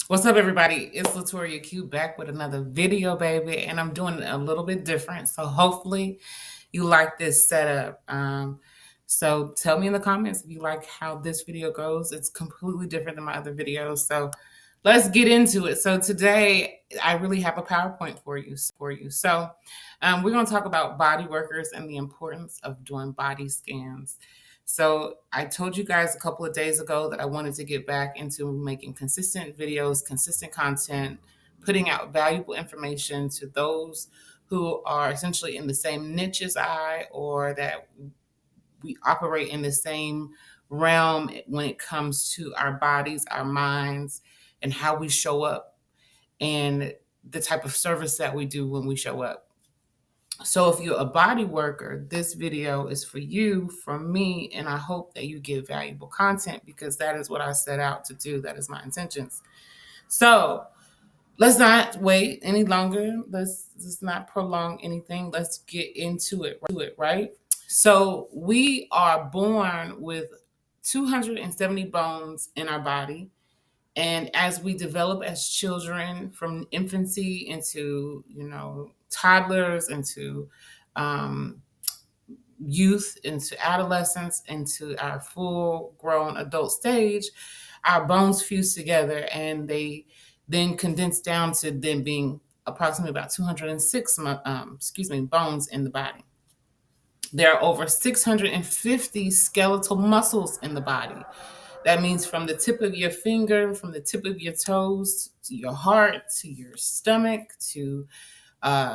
What's up, everybody? It's Latoria Q back with another video, baby, and I'm doing it a little bit different. So hopefully you like this setup. So tell me in the comments if you like how this video goes. It's completely different than my other videos. So let's get into it. So today I really have a PowerPoint for you. So we're going to talk about body workers and the importance of doing body scans. So I told you guys a couple of days ago that I wanted to get back into making consistent videos, consistent content, putting out valuable information to those who are essentially in the same niche as I, or that we operate in the same realm when it comes to our bodies, our minds, and how we show up, and the type of service that we do when we show up. So if you're a body worker, this video is for you, from me, and I hope that you get valuable content because that is what I set out to do. That is my intentions. So let's not wait any longer. Let's not prolong anything. Let's get into it, right? So we are born with 270 bones in our body. And as we develop as children, from infancy into, toddlers, into youth, into adolescence, into our full grown adult stage, our bones fuse together and they then condense down to then being approximately about 206 bones in the body. There are over 650 skeletal muscles in the body. That means from the tip of your finger, from the tip of your toes, to your heart, to your stomach, to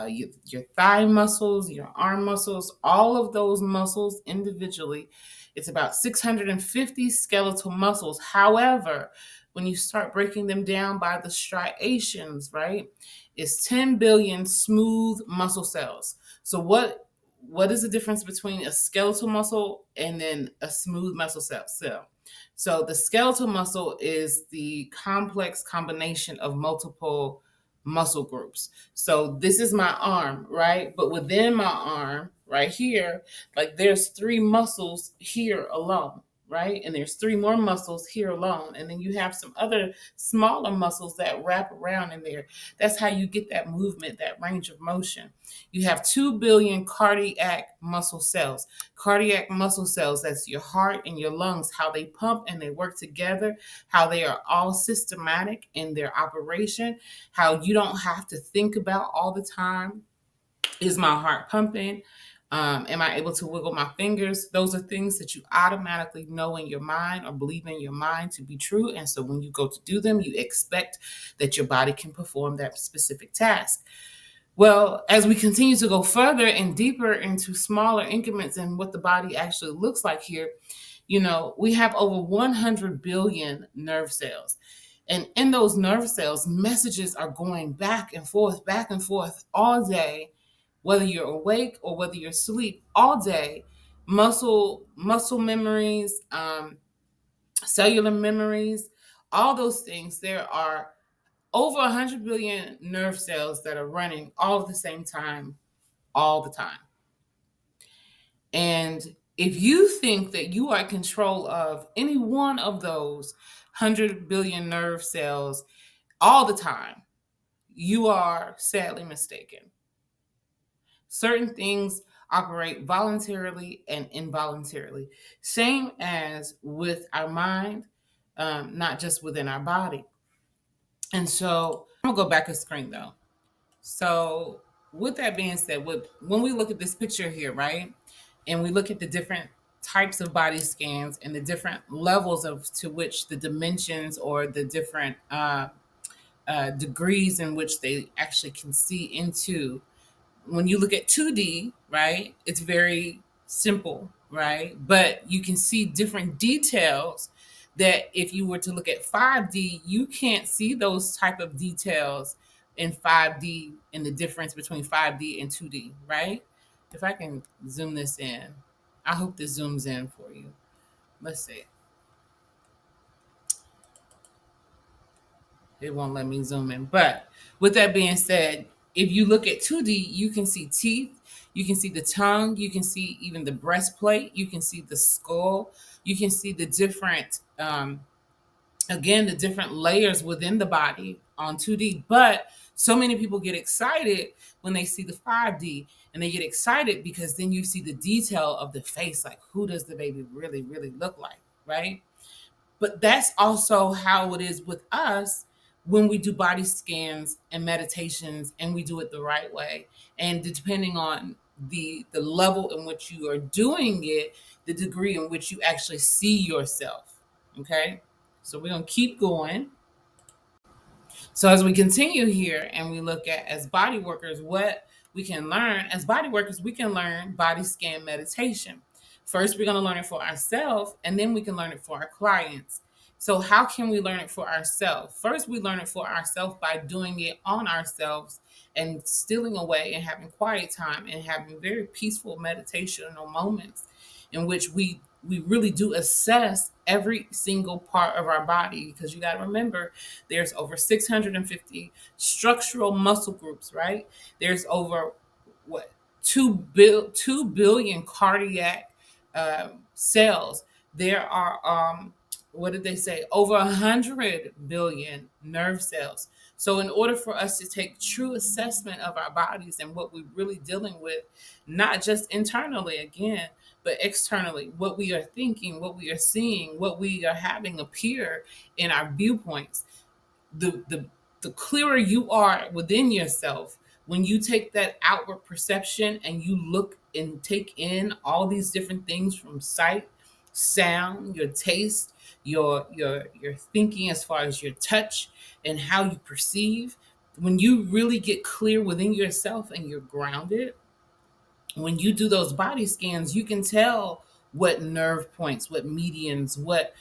your thigh muscles, your arm muscles, all of those muscles individually. It's about 650 skeletal muscles. However, when you start breaking them down by the striations, right, it's 10 billion smooth muscle cells. So what is the difference between a skeletal muscle and then a smooth muscle cell? So the skeletal muscle is the complex combination of multiple muscle groups. So this is my arm, right? But within my arm, right here, like there's three muscles here alone, right? And there's three more muscles here alone. And then you have some other smaller muscles that wrap around in there. That's how you get that movement, that range of motion. You have 2 billion cardiac muscle cells. Cardiac muscle cells, that's your heart and your lungs, how they pump and they work together, how they are all systematic in their operation, how you don't have to think about all the time, is my heart pumping? Am I able to wiggle my fingers? Those are things that you automatically know in your mind or believe in your mind to be true. And so when you go to do them, you expect that your body can perform that specific task. Well, as we continue to go further and deeper into smaller increments and what the body actually looks like here, we have over 100 billion nerve cells. And in those nerve cells, messages are going back and forth all day, whether you're awake or whether you're asleep, all day. Muscle memories, cellular memories, all those things. There are over 100 billion nerve cells that are running all at the same time, all the time. And if you think that you are in control of any one of those 100 billion nerve cells all the time, you are sadly mistaken. Certain things operate voluntarily and involuntarily, same as with our mind, not just within our body. And so I'm gonna go back a screen though. So with that being said, when we look at this picture here, right, and we look at the different types of body scans and the different levels of to which the dimensions or the different degrees in which they actually can see into. When you look at 2D, right, it's very simple, right? But you can see different details that if you were to look at 5D, you can't see those type of details in 5D, and the difference between 5D and 2D, right? If I can zoom this in, I hope this zooms in for you. Let's see. It won't let me zoom in. But with that being said, if you look at 2D, you can see teeth, you can see the tongue, you can see even the breastplate, you can see the skull, you can see the different again, the different layers within the body on 2D. But so many people get excited when they see the 5D, and they get excited because then you see the detail of the face, like who does the baby really, really look like, right? But that's also how it is with us when we do body scans and meditations, and we do it the right way. And depending on the level in which you are doing it, the degree in which you actually see yourself. Okay? So we're going to keep going. So as we continue here and we look at, as body workers, what we can learn as body workers, we can learn body scan meditation. First, we're going to learn it for ourselves, and then we can learn it for our clients. So how can we learn it for ourselves? First, we learn it for ourselves by doing it on ourselves and stealing away and having quiet time and having very peaceful meditational moments in which we really do assess every single part of our body, because you got to remember there's over 650 structural muscle groups, right? There's over what 2 billion cardiac cells. There are what did they say? Over 100 billion nerve cells. So in order for us to take true assessment of our bodies and what we're really dealing with, not just internally again, but externally, what we are thinking, what we are seeing, what we are having appear in our viewpoints, the clearer you are within yourself, when you take that outward perception and you look and take in all these different things from sight, sound, your taste, your thinking, as far as your touch and how you perceive, when you really get clear within yourself and you're grounded, when you do those body scans, you can tell what nerve points, what medians, what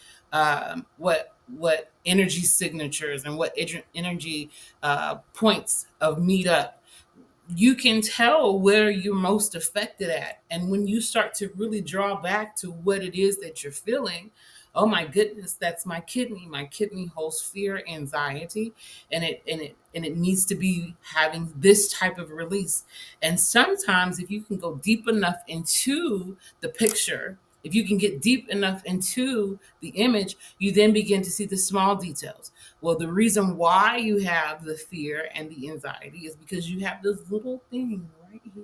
energy signatures, and what energy points of meet up. You can tell where you're most affected at. And when you start to really draw back to what it is that you're feeling, oh my goodness, that's my kidney. My kidney holds fear, anxiety, and it needs to be having this type of release. And sometimes if you can go deep enough into the picture, if you can get deep enough into the image, you then begin to see the small details. Well, the reason why you have the fear and the anxiety is because you have this little thing right here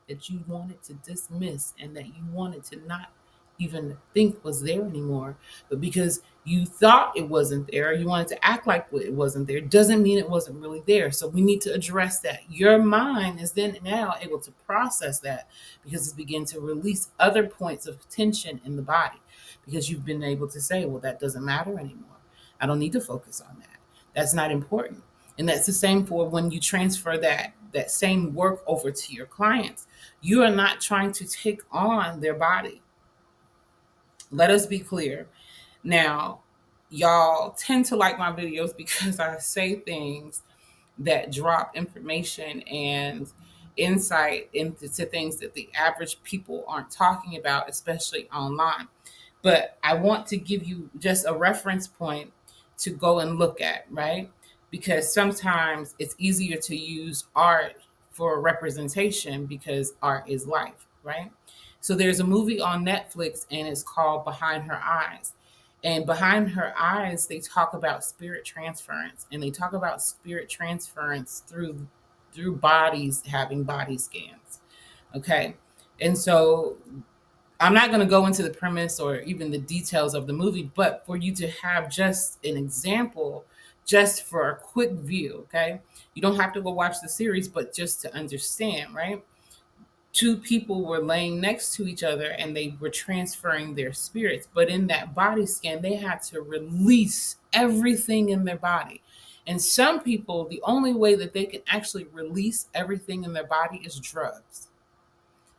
that you wanted to dismiss and that you wanted to not even think was there anymore. But because you thought it wasn't there, you wanted to act like it wasn't there, doesn't mean it wasn't really there. So we need to address that. Your mind is then now able to process that because it's beginning to release other points of tension in the body, because you've been able to say, well, that doesn't matter anymore. I don't need to focus on that. That's not important. And that's the same for when you transfer that same work over to your clients. You are not trying to take on their body. Let us be clear. Now, y'all tend to like my videos because I say things that drop information and insight into things that the average people aren't talking about, especially online. But I want to give you just a reference point to go and look at, right? Because sometimes it's easier to use art for representation because art is life, right? So there's a movie on Netflix and it's called Behind Her Eyes. And behind her eyes, they talk about spirit transference, and they talk about spirit transference through bodies having body scans. Okay. And so I'm not going to go into the premise or even the details of the movie, but for you to have just an example, just for a quick view, okay? You don't have to go watch the series, but just to understand, right? Two people were laying next to each other and they were transferring their spirits. But in that body scan, they had to release everything in their body. And some people, the only way that they can actually release everything in their body is drugs.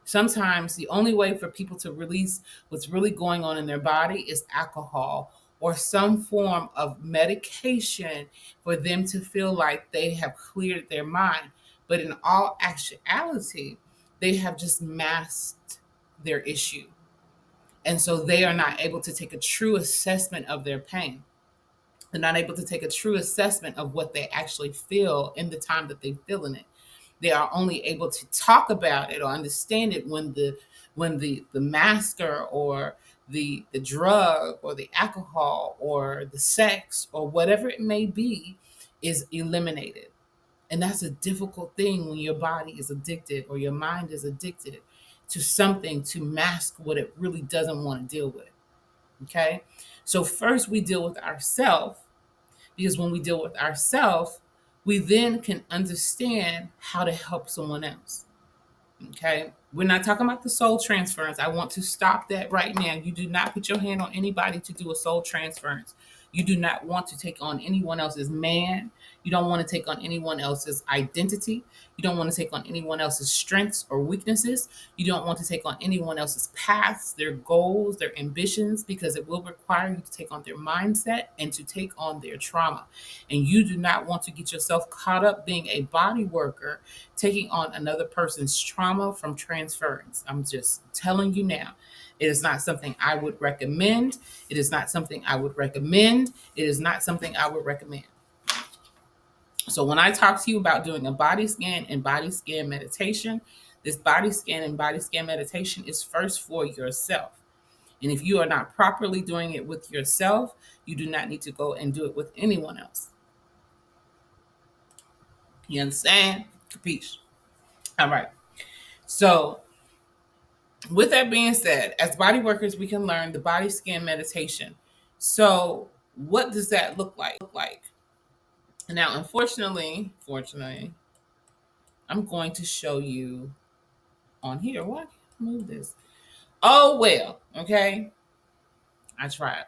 Sometimes the only way for people to release what's really going on in their body is alcohol or some form of medication for them to feel like they have cleared their mind. But in all actuality, they have just masked their issue. And so they are not able to take a true assessment of their pain. They're not able to take a true assessment of what they actually feel in the time that they feel in it. They are only able to talk about it or understand it when the masker or the drug or the alcohol or the sex or whatever it may be is eliminated. And that's a difficult thing when your body is addicted or your mind is addicted to something to mask what it really doesn't want to deal with. Okay? So first we deal with ourselves, because when we deal with ourselves, we then can understand how to help someone else. Okay. We're not talking about the soul transference. I want to stop that right now. You do not put your hand on anybody to do a soul transference. You do not want to take on anyone else's man. You don't want to take on anyone else's identity. You don't want to take on anyone else's strengths or weaknesses. You don't want to take on anyone else's paths, their goals, their ambitions, because it will require you to take on their mindset and to take on their trauma. And you do not want to get yourself caught up being a body worker, taking on another person's trauma from transference. I'm just telling you now. It is not something I would recommend. It is not something I would recommend. It is not something I would recommend. So when I talk to you about doing a body scan and body scan meditation, this body scan and body scan meditation is first for yourself. And if you are not properly doing it with yourself, you do not need to go and do it with anyone else. You understand? Capiche? All right. So with that being said, as body workers, we can learn the body scan meditation. So what does that look like? Now, fortunately, I'm going to show you on here. Why can't I move this? Oh, well, okay. I tried.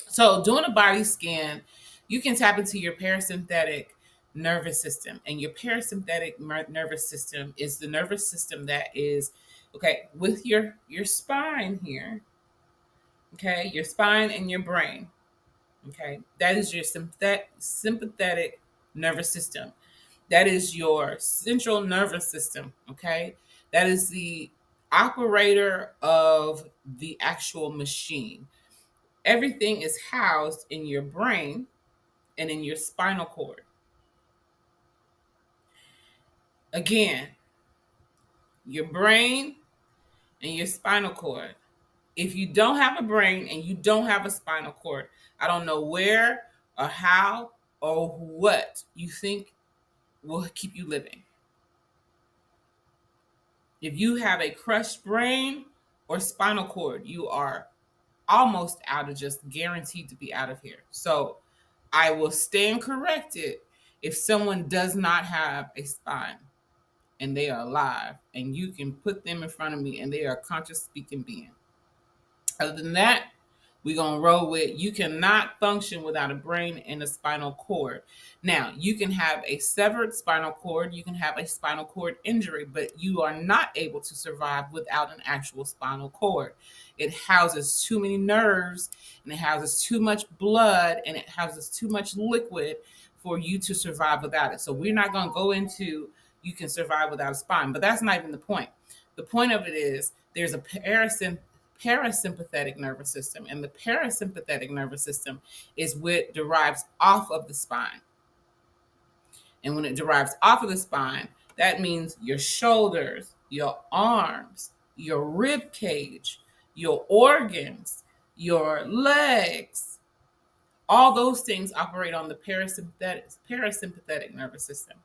So doing a body scan, you can tap into your parasympathetic nervous system. And your parasympathetic nervous system is the nervous system that is, okay, with your spine here, okay, your spine and your brain, okay, that is your sympathetic nervous system. That is your central nervous system, okay? That is the operator of the actual machine. Everything is housed in your brain and in your spinal cord. Again, your brain and your spinal cord. If you don't have a brain and you don't have a spinal cord, I don't know where or how or what you think will keep you living. If you have a crushed brain or spinal cord, you are almost out of, just guaranteed to be out of here. So I will stand corrected if someone does not have a spine and they are alive and you can put them in front of me and they are a conscious speaking being. Other than that, we're going to roll with you cannot function without a brain and a spinal cord. Now, you can have a severed spinal cord, you can have a spinal cord injury, but you are not able to survive without an actual spinal cord. It houses too many nerves and it houses too much blood and it houses too much liquid for you to survive without it. So we're not going to go into you can survive without a spine, but that's not even the point. The point of it is there's a parasympathetic nervous system, and the parasympathetic nervous system is what derives off of the spine. And when it derives off of the spine, that means your shoulders, your arms, your rib cage, your organs, your legs, all those things operate on the parasympathetic nervous system.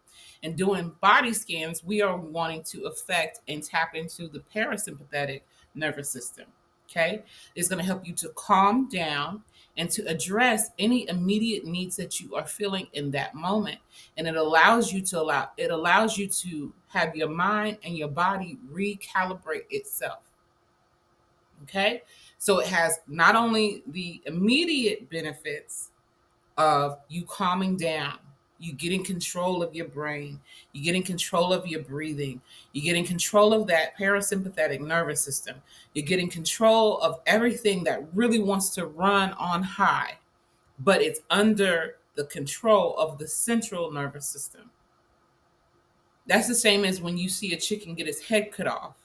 And doing body scans, we are wanting to affect and tap into the parasympathetic nervous system. Okay, it's going to help you to calm down and to address any immediate needs that you are feeling in that moment. And it allows you to have your mind and your body recalibrate itself. Okay, so it has not only the immediate benefits of you calming down, you getting control of your brain, you getting control of your breathing, you getting control of that parasympathetic nervous system, you're getting control of everything that really wants to run on high, but it's under the control of the central nervous system. That's the same as when you see a chicken get its head cut off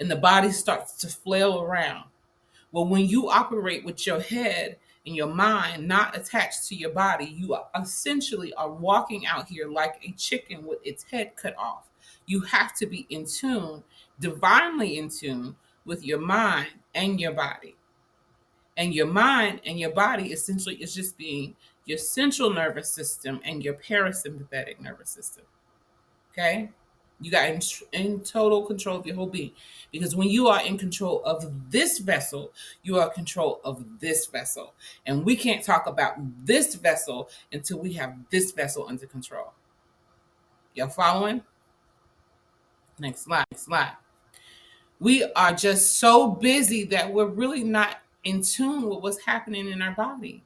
and the body starts to flail around. Well, when you operate with your head and your mind not attached to your body, you essentially are walking out here like a chicken with its head cut off. You have to be in tune, divinely in tune with your mind and your body. And your mind and your body essentially is just being your central nervous system and your parasympathetic nervous system. Okay? You got in total control of your whole being. Because when you are in control of this vessel, you are in control of this vessel. And we can't talk about this vessel until we have this vessel under control. Y'all following? Next slide. We are just so busy that we're really not in tune with what's happening in our body.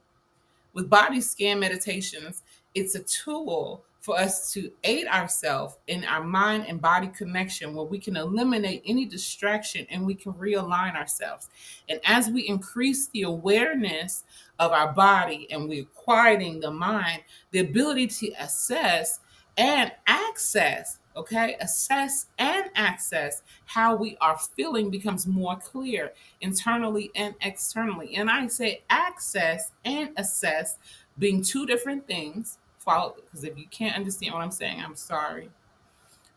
With body scan meditations, it's a tool for us to aid ourselves in our mind and body connection where we can eliminate any distraction and we can realign ourselves. And as we increase the awareness of our body and we're quieting the mind, the ability to assess and access, okay, assess and access how we are feeling becomes more clear internally and externally. And I say access and assess being two different things. Follow, because if you can't understand what I'm saying, I'm sorry.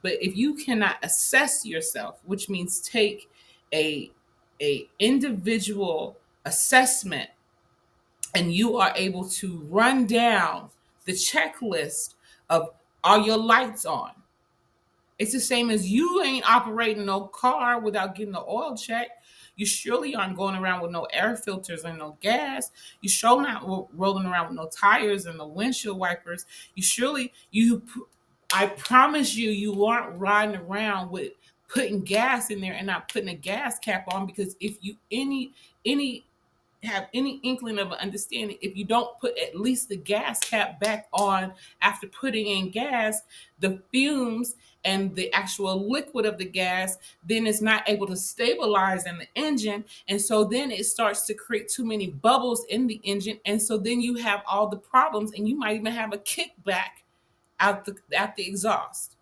But if you cannot assess yourself, which means take a individual assessment, and you are able to run down the checklist of, are your lights on? It's the same as you ain't operating no car without getting the oil check. You surely aren't going around with no air filters and no gas. You sure not rolling around with no tires and no windshield wipers. You surely, I promise you, you aren't riding around with putting gas in there and not putting a gas cap on, because if you any have any inkling of an understanding, if you don't put at least the gas cap back on after putting in gas, the fumes and the actual liquid of the gas then is not able to stabilize in the engine, and so then it starts to create too many bubbles in the engine, and so then you have all the problems, and you might even have a kickback out the exhaust.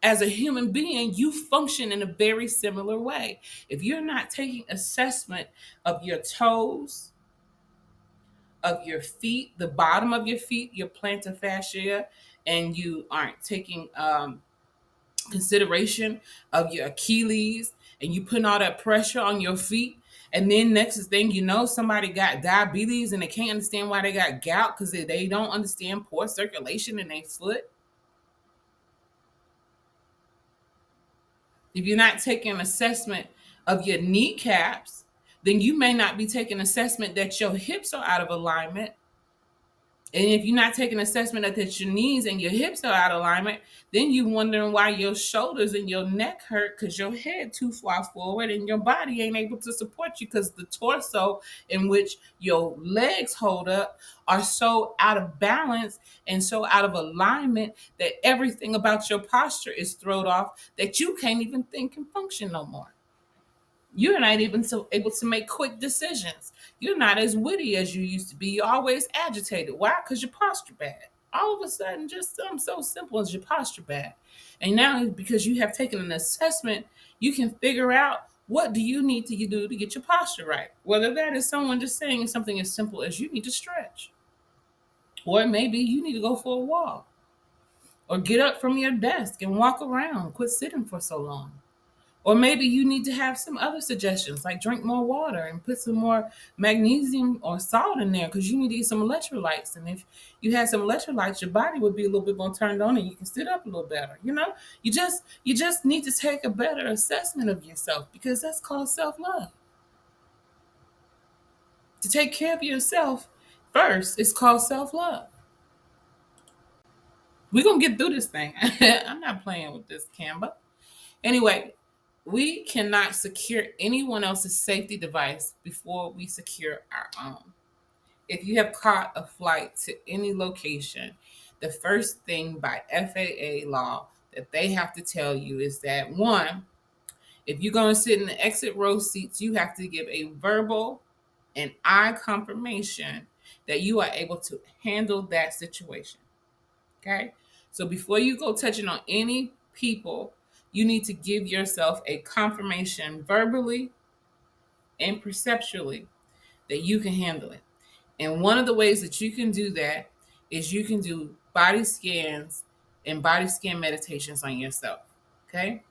As a human being, you function in a very similar way. If you're not taking assessment of your toes, of your feet, the bottom of your feet, your plantar fascia, and you aren't taking consideration of your Achilles, and you putting all that pressure on your feet, and then next thing you know, somebody got diabetes and they can't understand why they got gout because they don't understand poor circulation in their foot. If you're not taking assessment of your kneecaps, then you may not be taking assessment that your hips are out of alignment. And if you're not taking assessment that your knees and your hips are out of alignment, then you wondering why your shoulders and your neck hurt because your head too far forward and your body ain't able to support you because the torso in which your legs hold up are so out of balance and so out of alignment that everything about your posture is thrown off that you can't even think and function no more. You're not even so able to make quick decisions. You're not as witty as you used to be. You're always agitated. Why? Because your posture bad. All of a sudden, just something so simple as your posture bad. And now, because you have taken an assessment, you can figure out what do you need to do to get your posture right. Whether that is someone just saying something as simple as you need to stretch, or maybe you need to go for a walk, or get up from your desk and walk around. Quit sitting for so long. Or maybe you need to have some other suggestions, like drink more water and put some more magnesium or salt in there because you need to get some electrolytes. And if you had some electrolytes, your body would be a little bit more turned on and you can sit up a little better. You just need to take a better assessment of yourself because that's called self-love. To take care of yourself first is called self-love. We're gonna get through this thing. I'm not playing with this, Canva. Anyway, we cannot secure anyone else's safety device before we secure our own. If you have caught a flight to any location, the first thing by FAA law that they have to tell you is that one, if you're going to sit in the exit row seats, you have to give a verbal and eye confirmation that you are able to handle that situation. Okay. So before you go touching on any people, you need to give yourself a confirmation verbally and perceptually that you can handle it. And one of the ways that you can do that is you can do body scans and body scan meditations on yourself. Okay.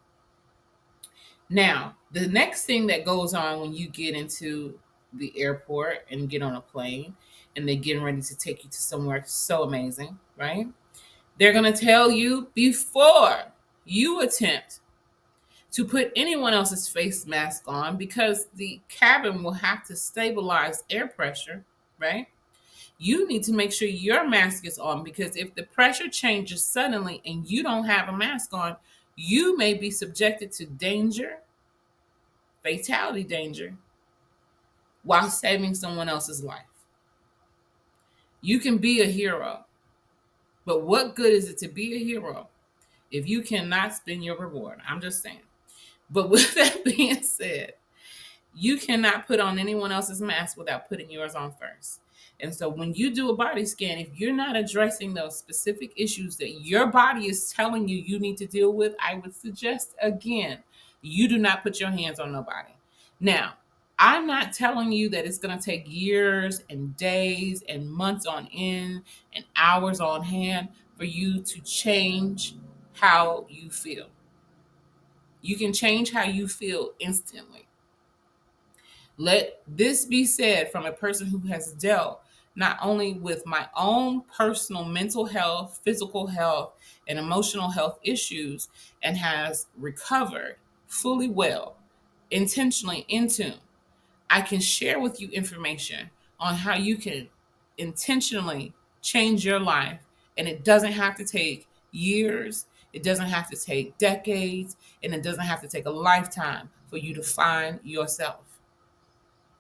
Now, the next thing that goes on when you get into the airport and get on a plane and they're getting ready to take you to somewhere so amazing, right? They're going to tell you before you attempt to put anyone else's face mask on, because the cabin will have to stabilize air pressure, right? You need to make sure your mask is on, because if the pressure changes suddenly and you don't have a mask on, you may be subjected to danger, fatality danger, while saving someone else's life. You can be a hero, but what good is it to be a hero if you cannot spend your reward? I'm just saying. But with that being said, you cannot put on anyone else's mask without putting yours on first. And so when you do a body scan, if you're not addressing those specific issues that your body is telling you you need to deal with, I would suggest again, you do not put your hands on nobody. Now, I'm not telling you that it's going to take years and days and months on end and hours on hand for you to change how you feel. You can change how you feel instantly. Let this be said from a person who has dealt not only with my own personal mental health, physical health, and emotional health issues, and has recovered fully well, intentionally in tune. I can share with you information on how you can intentionally change your life, and it doesn't have to take years, it doesn't have to take decades, and it doesn't have to take a lifetime for you to find yourself.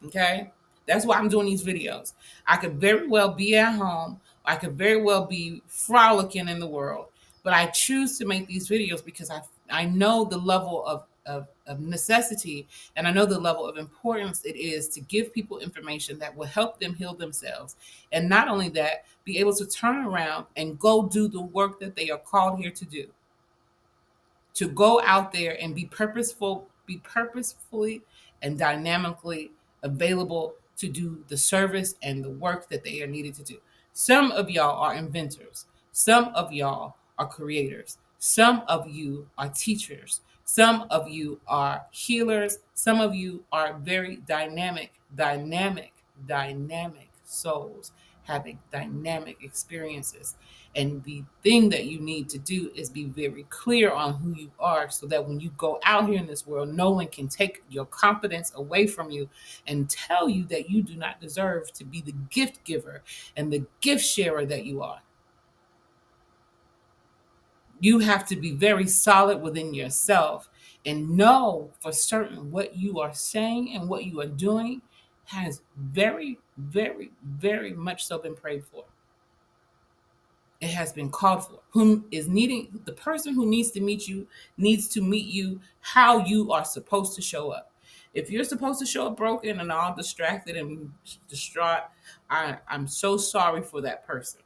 Okay? That's why I'm doing these videos. I could very well be at home. I could very well be frolicking in the world. But I choose to make these videos because I know the level of necessity, and I know the level of importance it is to give people information that will help them heal themselves. And not only that, be able to turn around and go do the work that they are called here to do, to go out there and be purposefully and dynamically available to do the service and the work that they are needed to do. Some of y'all are inventors. Some of y'all are creators. Some of you are teachers. Some of you are healers. Some of you are very dynamic souls having dynamic experiences. And the thing that you need to do is be very clear on who you are, so that when you go out here in this world, no one can take your confidence away from you and tell you that you do not deserve to be the gift giver and the gift sharer that you are. You have to be very solid within yourself and know for certain what you are saying and what you are doing has very much so been prayed for. It has been called for. Whom is needing the person who needs to meet you how you are supposed to show up. If you're supposed to show up broken and all distracted and distraught, I'm so sorry for that person,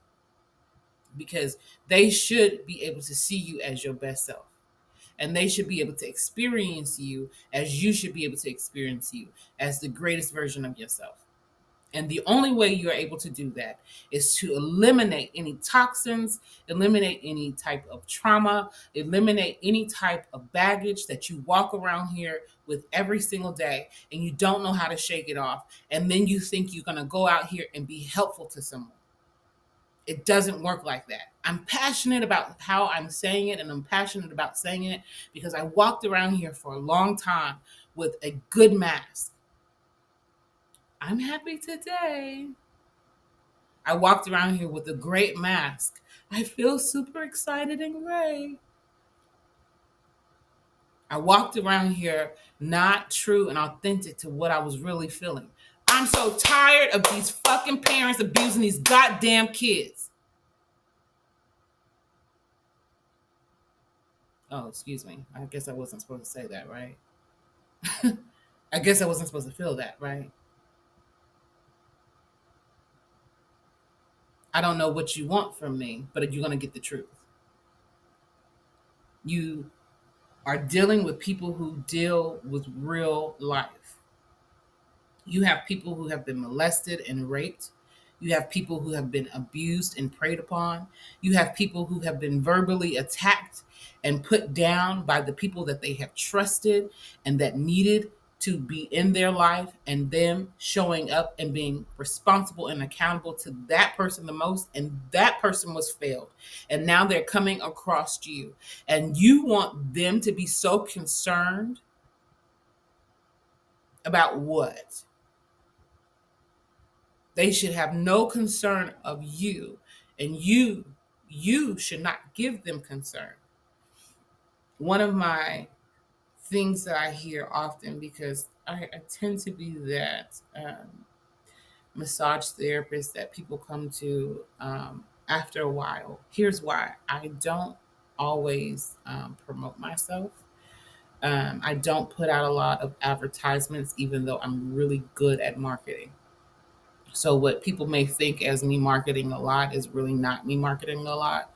because they should be able to see you as your best self. And they should be able to experience you as you should be able to experience you as the greatest version of yourself. And the only way you're able to do that is to eliminate any toxins, eliminate any type of trauma, eliminate any type of baggage that you walk around here with every single day and you don't know how to shake it off. And then you think you're going to go out here and be helpful to someone. It doesn't work like that. I'm passionate about how I'm saying it, and I'm passionate about saying it because I walked around here for a long time with a good mask. I'm happy today. I walked around here with a great mask. I feel super excited and great. I walked around here not true and authentic to what I was really feeling. I'm so tired of these fucking parents abusing these goddamn kids. Oh, excuse me. I guess I wasn't supposed to say that, right? I guess I wasn't supposed to feel that, right? I don't know what you want from me, but you're going to get the truth. You are dealing with people who deal with real life. You have people who have been molested and raped. You have people who have been abused and preyed upon. You have people who have been verbally attacked and put down by the people that they have trusted and that needed to be in their life, and them showing up and being responsible and accountable to that person the most, and that person was failed, and now they're coming across you, and you want them to be so concerned about what they should have no concern of you, and you should not give them concern. One of my things that I hear often, because I tend to be that massage therapist that people come to after a while. Here's why: I don't always promote myself. I don't put out a lot of advertisements, even though I'm really good at marketing. So, what people may think as me marketing a lot is really not me marketing a lot,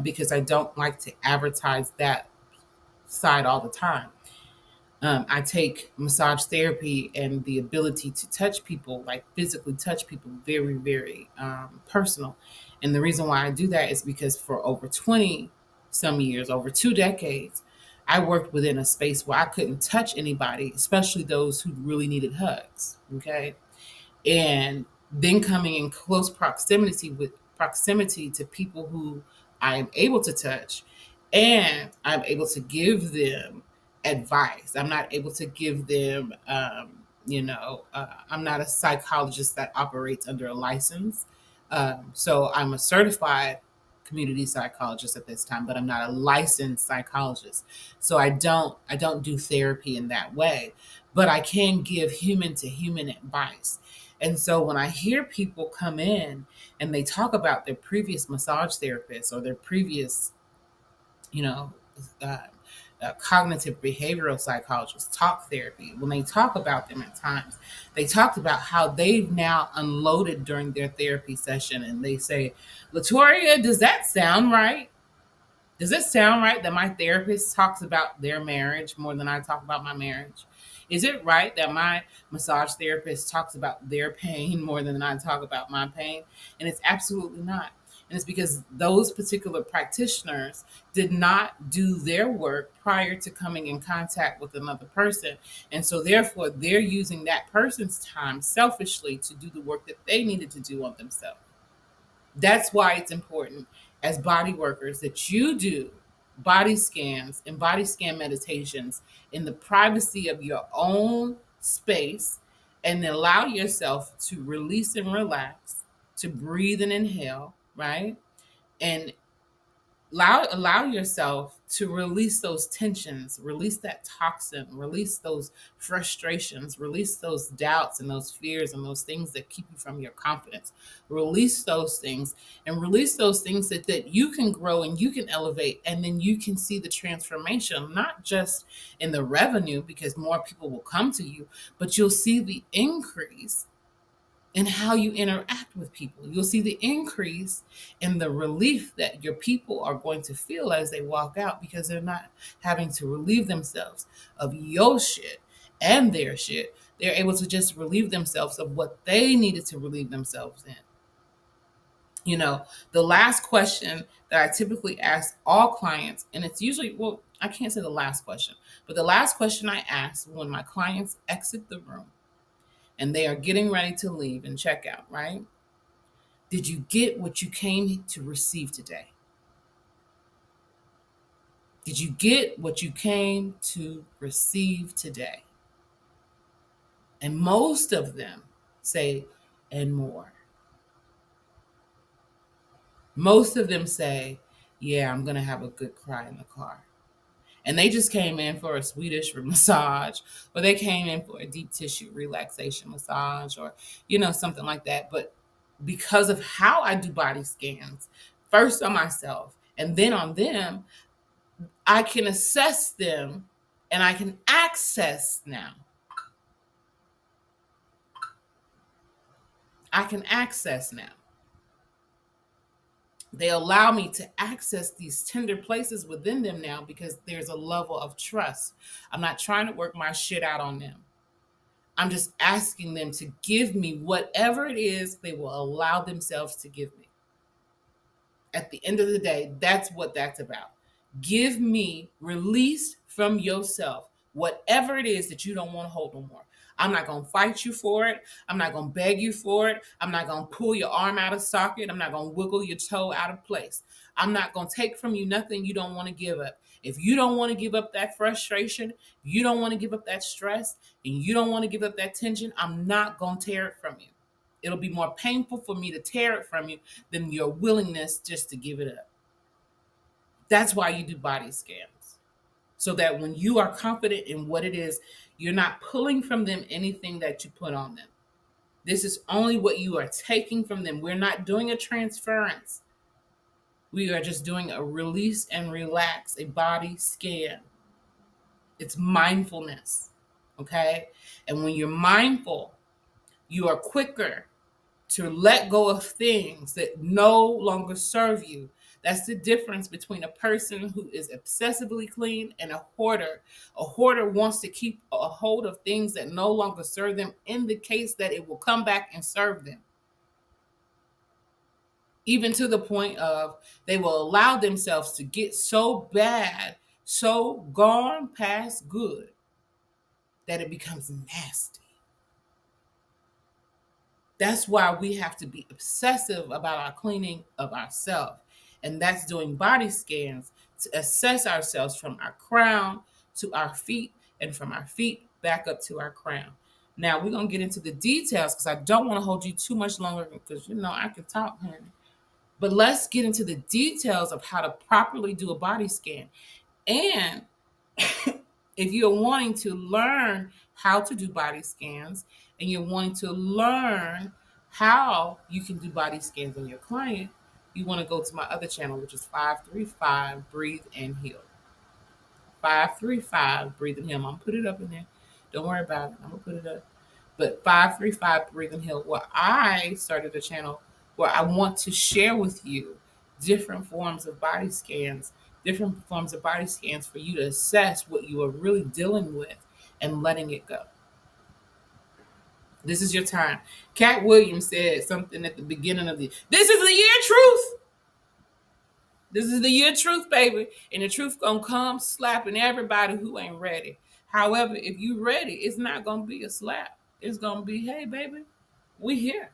because I don't like to advertise that side all the time. I take massage therapy and the ability to touch people, like physically touch people, very, very personal. And the reason why I do that is because for over 20 some years, over 2 decades, I worked within a space where I couldn't touch anybody, especially those who really needed hugs. Okay. And then coming in close proximity to people who I am able to touch, and I'm able to give them advice. I'm not able to give them, I'm not a psychologist that operates under a license. So I'm a certified community psychologist at this time, but I'm not a licensed psychologist. So I don't do therapy in that way, but I can give human to human advice. And so when I hear people come in and they talk about their previous massage therapist or their previous, you know, uh, cognitive behavioral psychologist, talk therapy, when they talk about them at times, they talked about how they've now unloaded during their therapy session, and they say, Latoria, does that sound right? Does it sound right that my therapist talks about their marriage more than I talk about my marriage? Is it right that my massage therapist talks about their pain more than I talk about my pain? And it's absolutely not. And it's because those particular practitioners did not do their work prior to coming in contact with another person. And so, therefore, they're using that person's time selfishly to do the work that they needed to do on themselves. That's why it's important as body workers that you do body scans and body scan meditations in the privacy of your own space, and allow yourself to release and relax, to breathe and inhale, right? And allow yourself to release those tensions, release that toxin, release those frustrations, release those doubts and those fears and those things that keep you from your confidence. Release those things, and release those things that you can grow and you can elevate, and then you can see the transformation, not just in the revenue because more people will come to you, but you'll see the increase in how you interact with people. You'll see the increase in the relief that your people are going to feel as they walk out, because they're not having to relieve themselves of your shit and their shit. They're able to just relieve themselves of what they needed to relieve themselves in. You know, the last question that I typically ask all clients, and it's usually, well, I can't say the last question, but the last question I ask when my clients exit the room and they are getting ready to leave and check out, right? Did you get what you came to receive today? Did you get what you came to receive today? And most of them say, and more. Most of them say, yeah, I'm going to have a good cry in the car. And they just came in for a Swedish massage, or they came in for a deep tissue relaxation massage, or, something like that. But because of how I do body scans, first on myself and then on them, I can assess them, and I can access now. I can access now. They allow me to access these tender places within them now, because there's a level of trust. I'm not trying to work my shit out on them. I'm just asking them to give me whatever it is they will allow themselves to give me. At the end of the day, that's what that's about. Give me release from yourself Whatever it is that you don't want to hold no more. I'm not going to fight you for it. I'm not going to beg you for it. I'm not going to pull your arm out of socket. I'm not going to wiggle your toe out of place. I'm not going to take from you nothing you don't want to give up. If you don't want to give up that frustration, you don't want to give up that stress, and you don't want to give up that tension, I'm not going to tear it from you. It'll be more painful for me to tear it from you than your willingness just to give it up. That's why you do body scans. So that when you are confident in what it is, you're not pulling from them anything that you put on them. This is only what you are taking from them. We're not doing a transference. We are just doing a release and relax, a body scan. It's mindfulness. Okay? And when you're mindful, you are quicker to let go of things that no longer serve you. That's the difference between a person who is obsessively clean and a hoarder. A hoarder wants to keep a hold of things that no longer serve them in the case that it will come back and serve them. Even to the point of they will allow themselves to get so bad, so gone past good, that it becomes nasty. That's why we have to be obsessive about our cleaning of ourselves. And that's doing body scans to assess ourselves from our crown to our feet and from our feet back up to our crown. Now, we're going to get into the details because I don't want to hold you too much longer because, I can talk, honey. But let's get into the details of how to properly do a body scan. And if you're wanting to learn how to do body scans and you're wanting to learn how you can do body scans on your client, you want to go to my other channel, which is 535 Breathe and Heal. 535 Breathe and Heal. I'm going to put it up in there. Don't worry about it. I'm going to put it up. But 535 Breathe and Heal, where I started a channel where I want to share with you different forms of body scans, different forms of body scans for you to assess what you are really dealing with and letting it go. This is your time. Cat Williams said something at the beginning of this is the year truth. This is the year truth, baby. And the truth gonna come slapping everybody who ain't ready. However, if you ready, it's not gonna be a slap. It's gonna be, hey, baby, we here.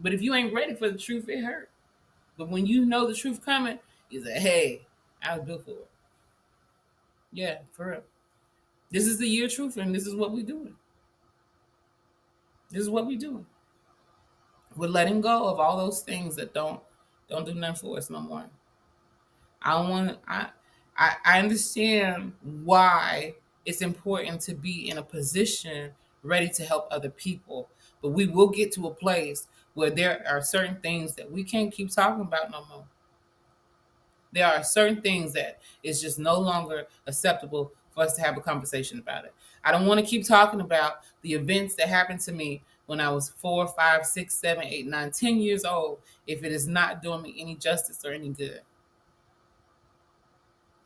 But if you ain't ready for the truth, it hurt. But when you know the truth coming, you say, hey, I was built for it. Yeah, for real. This is the year truth, and this is what we're doing. This is what we're doing. We're letting go of all those things that don't do nothing for us no more. I understand why it's important to be in a position ready to help other people. But we will get to a place where there are certain things that we can't keep talking about no more. There are certain things that it's just no longer acceptable for us to have a conversation about it. I don't want to keep talking about the events that happened to me when I was 4, 5, 6, 7, 8, 9, 10 years old if it is not doing me any justice or any good.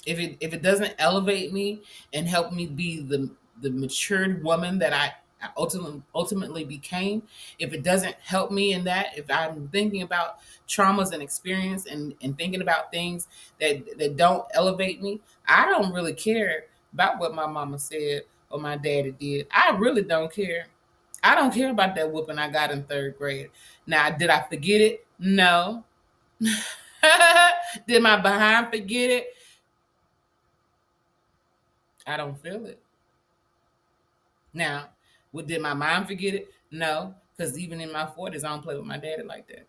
If it doesn't elevate me and help me be the matured woman that I ultimately became, if it doesn't help me in that, if I'm thinking about traumas and experience and thinking about things that don't elevate me, I don't really care about what my mama said or my daddy did. I really don't care. I don't care about that whooping I got in 3rd grade. Now, did I forget it? No. Did my behind forget it? I don't feel it. Now, did my mind forget it? No, because even in my 40s, I don't play with my daddy like that.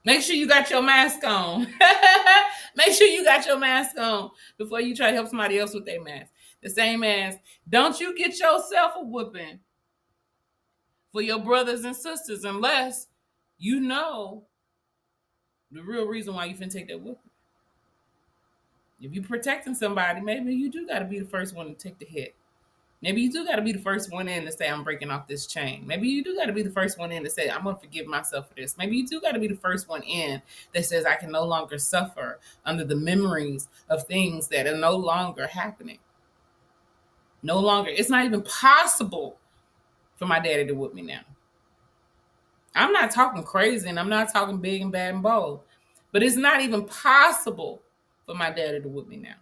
Make sure you got your mask on. Make sure you got your mask on before you try to help somebody else with their mask. The same as, don't you get yourself a whooping for your brothers and sisters unless you know the real reason why you finna take that whooping. If you're protecting somebody, maybe you do got to be the first one to take the hit. Maybe you do got to be the first one in to say, I'm breaking off this chain. Maybe you do got to be the first one in to say, I'm going to forgive myself for this. Maybe you do got to be the first one in that says, I can no longer suffer under the memories of things that are no longer happening. No longer. It's not even possible for my daddy to whoop me now. I'm not talking crazy and I'm not talking big and bad and bold, but it's not even possible for my daddy to whoop me now.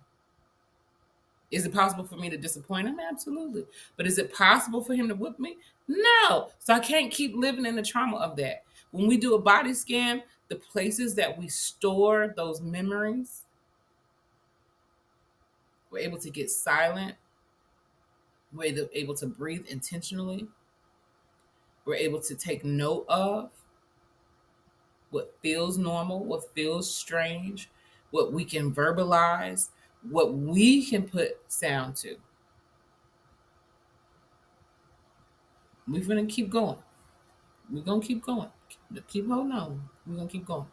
Is it possible for me to disappoint him? Absolutely. But is it possible for him to whip me? No. So I can't keep living in the trauma of that. When we do a body scan, the places that we store those memories, we're able to get silent. We're able to breathe intentionally. We're able to take note of what feels normal, what feels strange, what we can verbalize, what we can put sound to. We're going to keep going. We're going to keep going. Keep holding on. We're going to keep going.